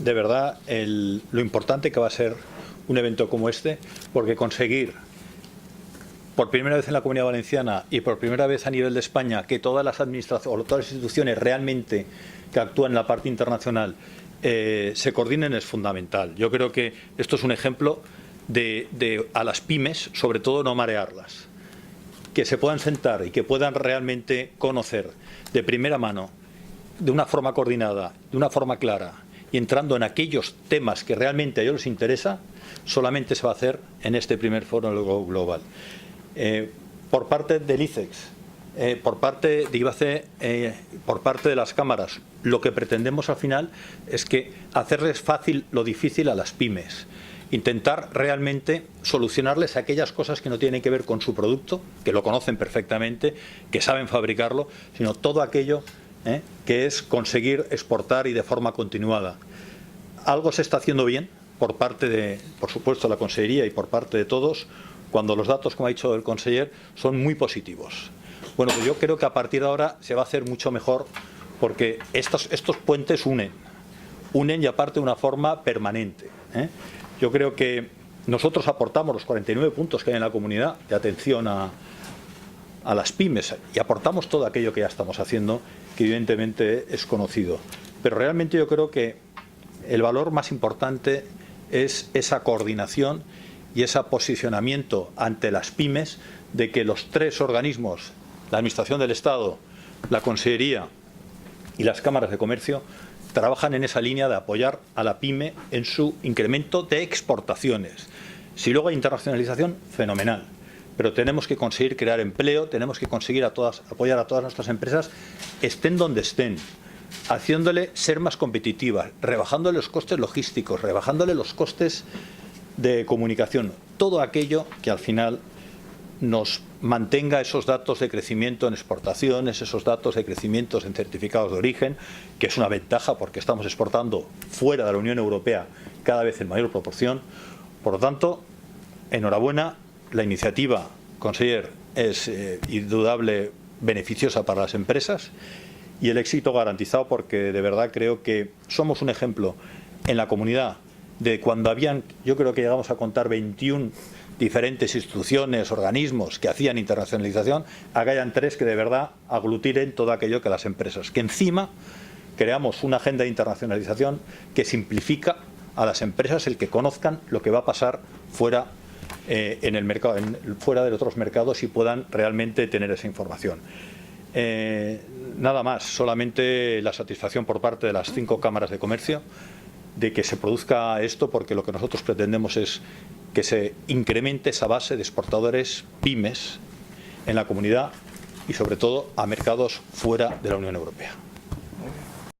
de verdad lo importante que va a ser un evento como este, porque conseguir por primera vez en la Comunidad Valenciana y por primera vez a nivel de España que todas las administraciones o todas las instituciones realmente que actúan en la parte internacional se coordinen es fundamental. Yo creo que esto es un ejemplo de a las pymes, sobre todo, no marearlas, que se puedan sentar y que puedan realmente conocer de primera mano, de una forma coordinada, de una forma clara, y entrando en aquellos temas que realmente a ellos les interesa, solamente se va a hacer en este primer foro global. Por parte del ICEX, por parte de IBACE, por parte de las cámaras, lo que pretendemos al final es que hacerles fácil lo difícil a las pymes. Intentar realmente solucionarles aquellas cosas que no tienen que ver con su producto, que lo conocen perfectamente, que saben fabricarlo, sino todo aquello que es conseguir exportar y de forma continuada. Algo se está haciendo bien por parte de, por supuesto, la Consellería y por parte de todos, cuando los datos, como ha dicho el conseller, son muy positivos. Bueno, pues yo creo que a partir de ahora se va a hacer mucho mejor, porque estos puentes unen y aparte de una forma permanente. Yo creo que nosotros aportamos los 49 puntos que hay en la comunidad de atención a las pymes y aportamos todo aquello que ya estamos haciendo, que evidentemente es conocido. Pero realmente yo creo que el valor más importante es esa coordinación y ese posicionamiento ante las pymes de que los tres organismos, la Administración del Estado, la Consellería y las cámaras de comercio, trabajan en esa línea de apoyar a la pyme en su incremento de exportaciones. Si luego hay internacionalización, fenomenal. Pero tenemos que conseguir crear empleo, tenemos que conseguir apoyar a todas nuestras empresas, estén donde estén, haciéndole ser más competitivas, rebajándole los costes logísticos, rebajándole los costes de comunicación, todo aquello que al final nos mantenga esos datos de crecimiento en exportaciones, esos datos de crecimiento en certificados de origen, que es una ventaja porque estamos exportando fuera de la Unión Europea cada vez en mayor proporción. Por lo tanto, enhorabuena, la iniciativa, conseller, es indudable beneficiosa para las empresas y el éxito garantizado, porque de verdad creo que somos un ejemplo en la comunidad de cuando habían, yo creo que llegamos a contar 21 diferentes instituciones, organismos que hacían internacionalización, acá hayan 3 que de verdad aglutinen todo aquello que las empresas. Que encima creamos una agenda de internacionalización que simplifica a las empresas el que conozcan lo que va a pasar fuera en el mercado, fuera de otros mercados y puedan realmente tener esa información. Nada más, solamente la satisfacción por parte de las 5 cámaras de comercio de que se produzca esto, porque lo que nosotros pretendemos es que se incremente esa base de exportadores pymes en la comunidad y sobre todo a mercados fuera de la Unión Europea.